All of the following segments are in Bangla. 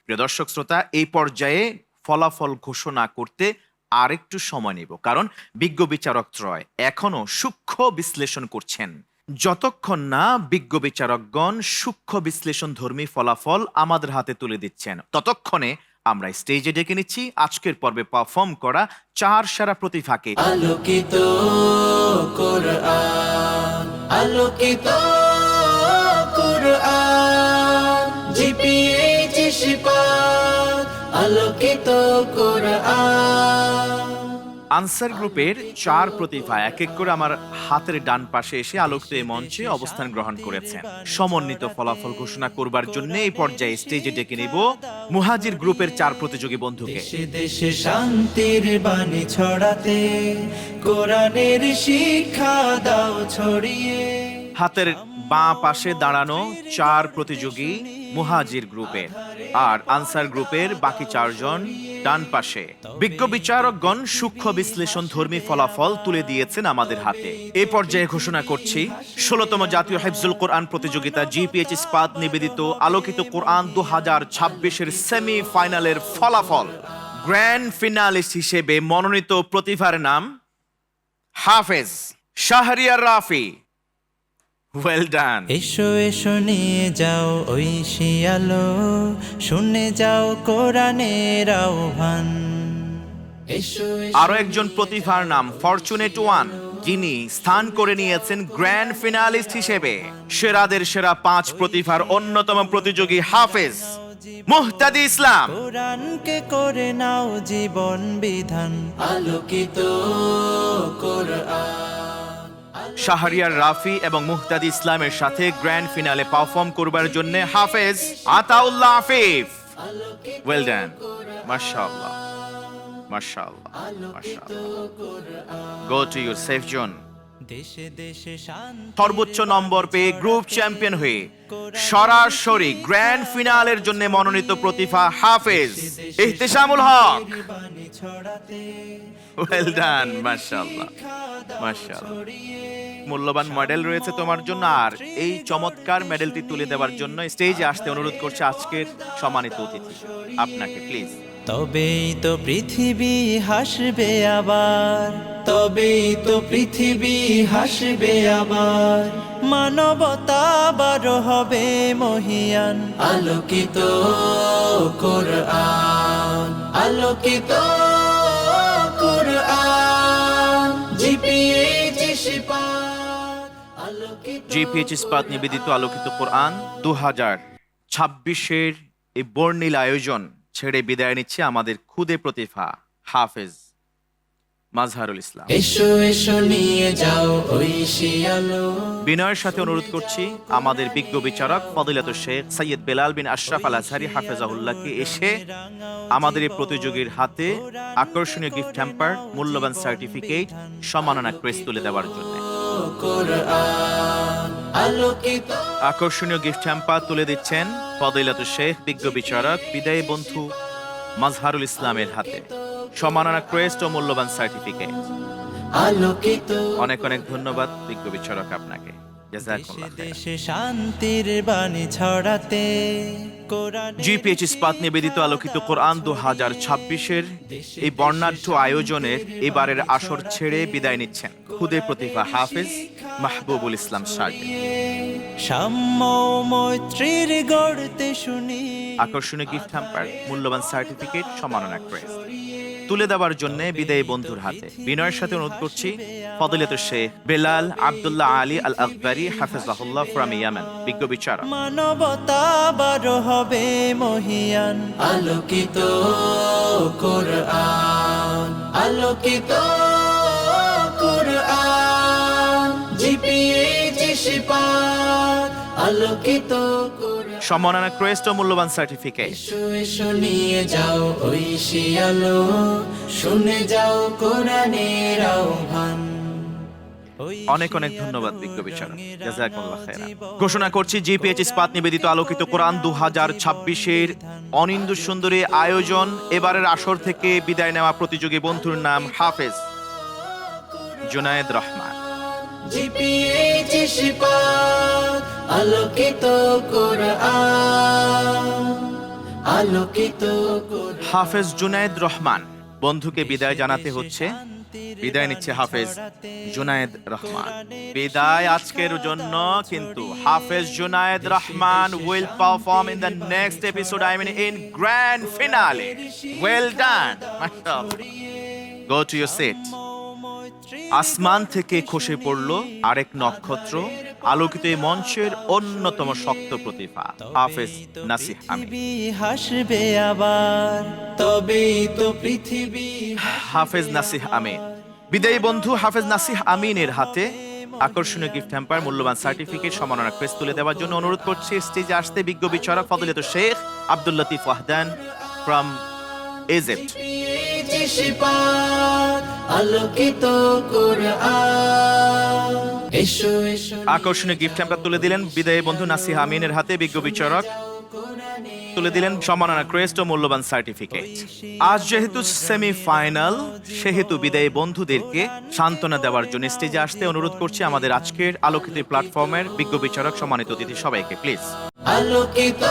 প্রিয় দর্শক শ্রোতা, এই পর্যায়ে ফলাফল ঘোষণা করতে আরেকটু সময় নেব, কারণ বিজ্ঞ বিচারক ত্রয় এখনো সূক্ষ্ম বিশ্লেষণ করছেন। যতক্ষণ না বিজ্ঞ বিচারকগণ সূক্ষ্ম বিশ্লেষণ ধর্মী ফলাফল আমাদের হাতে তুলে দিচ্ছেন, ততক্ষণে আমরা স্টেজে ডেকে নিচ্ছি আজকের পর্বে পারফর্ম করা 4 সেরা প্রতিভাকে। আলোকিত কোরআন, আলোকিত কোরআন, জিপিএইচ শিফাত, আলোকিত কোরআন। আনসার গ্রুপের 4 প্রতিভা এক এক করে আমার হাতের ডান পাশে এসে আলোকিত এই মঞ্চে অবস্থান গ্রহণ করেছেন। সমন্বিত ফলাফল ঘোষণা করবার জন্য এই পর্যায়ে স্টেজে ডেকে নেব মুহাজির গ্রুপের 4 প্রতিযোগী বন্ধুকে। দেশে দেশে শান্তির বাণী ছড়াতে কোরআনের শিক্ষা দাও ছড়িয়ে। হাতের বাঁ পাশে দাঁড়ানো 4 প্রতিযোগী মুহাজির গ্রুপের, আর আনসার গ্রুপের বাকি 4 জন ডান পাশে। বিজ্ঞ বিচারকগণ সূক্ষ্ম বিশ্লেষণ ধর্মী ফলাফল তুলে দিয়েছেন আমাদের হাতে। এই পর্যায়ে ঘোষণা করছি 16তম জাতীয় হিফজুল কোরআন প্রতিযোগিতা জিপিএইচ ইস্পাত নিবেদিত আলোকিত কোরআন 2026-এর সেমি ফাইনালের ফলাফল। গ্র্যান্ড ফিনালিস্ট হিসেবে মনোনীত প্রতিভার নাম হাফেজ শাহরিয়ার রাফি। Well done. এসো এসো নিয়ে যাও ঐশী আলো, শুনে যাও কোরআনের আহ্বান। এসো আরো একজন প্রতিভার নাম ফরচুনেট ওয়ান, যিনি স্থান করে নিয়েছেন গ্র্যান্ড ফিনালিস্ট হিসেবে। সেরাদের সেরা 5 প্রতিভার অন্যতম প্রতিযোগী হাফেজ মুহতাদি ইসলাম। কোরআনকে করে নাও জীবন বিধান, আলোকিত কোরআন। শাহরিয়ার রাফি এবং মুহতাদি ইসলামের সাথে গ্র্যান্ড ফিনালে পারফর্ম করবার জন্য হাফেজ আতাউল্লাহ আফিফ। ওয়েল ডান, মাশাআল্লাহ মাশাআল্লাহ মাশাআল্লাহ। Go to your safe zone. দেশে দেশে শান্তি সর্বোচ্চ নম্বর পেয়ে গ্রুপ চ্যাম্পিয়ন হয়ে সরাসরি গ্র্যান্ড ফিনালের জন্য মনোনীত প্রতিভা হাফেজ ইহতিসামুল হক। বাণী ছড়াতে ওয়েল ডান, মাশাআল্লাহ মাশাআল্লাহ। মূল্যবান মেডেল রয়েছে তোমার জন্য, আর এই চমৎকার মেডেলটি তুলে দেওয়ার জন্য স্টেজে আসতে অনুরোধ করছে আজকের সম্মানিত অতিথি আপনাকে, প্লিজ। তবেই তো পৃথিবী হাসবে আবার, তবেই তো পৃথিবী হাসবে আবার, মানবতা আবারো হবে মহিয়ান। আলোকিত কোরআন, আলোকিত কোরআন, জিপিএইচ শিফাত, আলোকিত। জিপিএইচ ইস্পাত নিবেদিত আলোকিত কোরআন 2026-এর এই বর্ণিল আয়োজন ছেড়ে বিদায় নিচ্ছে আমাদের খুদে প্রতিভা হাফেজ মাজহারুল ইসলাম। এসো এসো নিয়ে যাও ঐশী আলো। বিনয়ের সাথে অনুরোধ করছি আমাদের বিজ্ঞ বিচারক ফদিলাতুল শেখ সৈয়দ বেলাল বিন আশরাফ আল আজহারি হাফেজাহুল্লাহকে এসে আমাদের এই প্রতিযোগীর হাতে আকর্ষণীয় গিফট হ্যাম্পার, মূল্যবান সার্টিফিকেট, সম্মাননা ক্রেস্ট তুলে দেওয়ার জন্য। কোরআন, আলোকিত। আকর্ষণীয় গিফট হ্যাম্পার তুলে দিচ্ছেন ফদিলাতুল শেখ বিজ্ঞ বিচারক বিদায়ী বন্ধু মাজহারুল ইসলামের হাতে, সম্মাননা ক্রেস্ট ও মূল্যবান সার্টিফিকেট। আলোকিত। অনেক অনেক ধন্যবাদ বিজ্ঞ বিচারক আপনাকে। জাযাকুমুল্লাহ খাইরান। দেশে শান্তির বাণী ছড়াতে কোরআন। জিপিএইচ ইস্পাত নিবেদিত আলোকিত কোরআন 2026-এর এই বর্ণাঢ্য আয়োজনের এবারের আসর ছেড়ে বিদায় নিচ্ছেন খুদে প্রতিভা হাফেজ মাহবুবুল ইসলাম সাজেদ। সাম্য মৈত্রীর গড়তে শুনি আকর্ষণীয় গিফট হ্যাম্পার, মূল্যবান সার্টিফিকেট, সম্মাননা ক্রেস্ট তুলে দেওয়ার জন্য বিদায়ী বন্ধুর হাতে বিনয়ের সাথে অনুরোধ করছি ফদিলাতুল শেখ বেলাল আব্দুল্লাহ আলী আল আকবরি হাফেজাহুল্লাহ ফ্রম ইয়ামান, বিজ্ঞ বিচারক। মানবতা আবারো হবে মহিয়ান। আলোকিত কোরআন, আলোকিত কোরআন, জিপিএইচ শিফাত, আলোকিত কোরআন। সম্মাননা ক্রেস্ট ও মূল্যবান সার্টিফিকেট। এসো এসো নিয়ে যাও ঐশী আলো, শুনে যাও কোরআনের আহ্বান। অনেক অনেক ধন্যবাদ বিজ্ঞ বিচারক। জাযাকুমুল্লাহ খাইরান। ঘোষণা করছি জিপিএইচ ইস্পাত নিবেদিত আলোকিত কোরআন 2026-এর অনিন্দ সুন্দরী আয়োজন এবারের আসর থেকে বিদায় নেওয়া প্রতিযোগী বন্ধুর নাম হাফেজ জুনায়েদ রহমান। জিপিএইচ শিফাত, আলোকিত কোরআন, আলোকিত হাফেজ জুনায়েদ রহমান বন্ধুকে বিদায় জানাতে হচ্ছে। বিদায় নিচ্ছে হাফেজ জুনায়েদ রহমান। বিদায় আজকের জন্য, কিন্তু হাফেজ Junaid Rahman will perform in the next episode, I mean in grand finale. Well done, mashallah. Go to your seat. আসমান থেকে খসে পড়ল আরেক নক্ষত্র, আলোকিত এই মঞ্চের অন্যতম শক্ত প্রতিভা হাফেজ নাসিহ আমিন। হাসবে আবার, তবেই তো পৃথিবী। হাফেজ নাসিহ আমিন বিদায়ী বন্ধু হাফেজ নাসিহ আমিনের হাতে আকর্ষণীয় গিফট হ্যাম্পার, মূল্যবান সার্টিফিকেট, সম্মাননা ক্রেস্ট তুলে দেওয়ার জন্য অনুরোধ করছি স্টেজে আসতে বিজ্ঞ বিচারক ফজিলত শেখ আব্দুল লতিফ ওয়াহদান ফ্রম ইজিপ্ট। আলোকিত কোরআন, এসো এসো। আকর্ষণীয় গিফট হ্যাম্পার তুলে দিলেন বিদায়ী বন্ধু নাসিহ আমিনের হাতে বিজ্ঞ বিচারক, তুলে দিলেন সম্মাননা ক্রেস্ট ও মূল্যবান সার্টিফিকেট। আজ যেহেতু সেমিফাইনাল, সেহেতু বিদায়ী বন্ধুদেরকে সান্ত্বনা দেওয়ার জন্য স্টেজে আসতে অনুরোধ করছি আমাদের আজকের আলোকিত প্ল্যাটফর্মের বিজ্ঞ বিচারক, সম্মানিত অতিথি সবাইকে প্লিজ। আলোকিত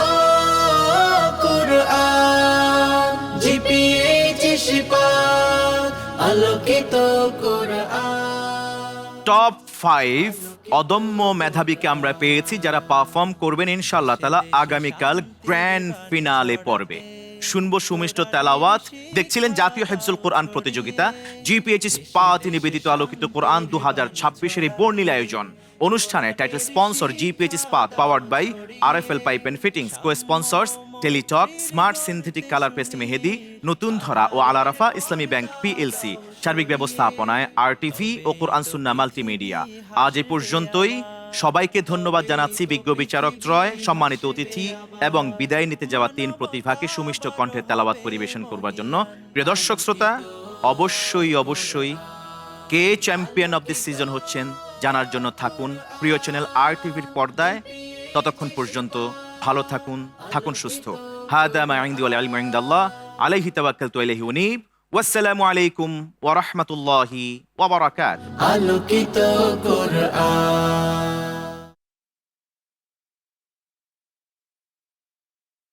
কোরআন, জিপিএইচ শিফাত, আলোকিত কোরআন। টপ 5 অদম্য মেধাবীকে আমরা পেয়েছি যারা পারফর্ম করবেন ইনশাআল্লাহ তাআলা আগামীকাল গ্র্যান্ড ফিনালে পর্বে। শুনবো সুমিষ্ট তেলাওয়াত। দেখছিলেন জাতীয় হিফজুল কোরআন প্রতিযোগিতা জিপিএইচ স্পাত নিবেদিত আলোকিত কোরআন 2026 এর বর্ণিল আয়োজন অনুষ্ঠানে title sponsor GPH Ispat, powered by RFL pipe and fittings, co sponsors Teletalk, smart synthetic colour paste Mehedi, নতুন ধরা ও আলারাফা ইসলামী ব্যাংক পিএলসি, সার্বিক ব্যবস্থাপনায় আরটিভি ও কোরআন সুন্নাহ মাল্টিমিডিয়া। আজ এ পর্যন্তই। সবাইকে ধন্যবাদ জানাচ্ছি বিজ্ঞ বিচারক ত্রয়, সম্মানিত অতিথি এবং বিদায় নিতে যাওয়া 3 প্রতিভাকে সুমিষ্ট কণ্ঠের তেলাওয়াত পরিবেশন করবার জন্য। প্রিয় দর্শক শ্রোতা, অবশ্যই কে চ্যাম্পিয়ন অফ দিস সিজন হচ্ছেন জানার জন্য থাকুন প্রিয় চ্যানেল আরটিভির পর্দায়। ততক্ষণ পর্যন্ত ভালো থাকুন, থাকুন সুস্থ। হাদা মা ইনদি ওয়াল ইলমু ইনদাল্লাহ, আলাইহি তাওয়াক্কালতু ওয়া ইলাইহি উনীব। ওয়াসসালামু আলাইকুম ওয়া রাহমাতুল্লাহি ওয়া বারাকাতুহু। আলোকিত কোরআন।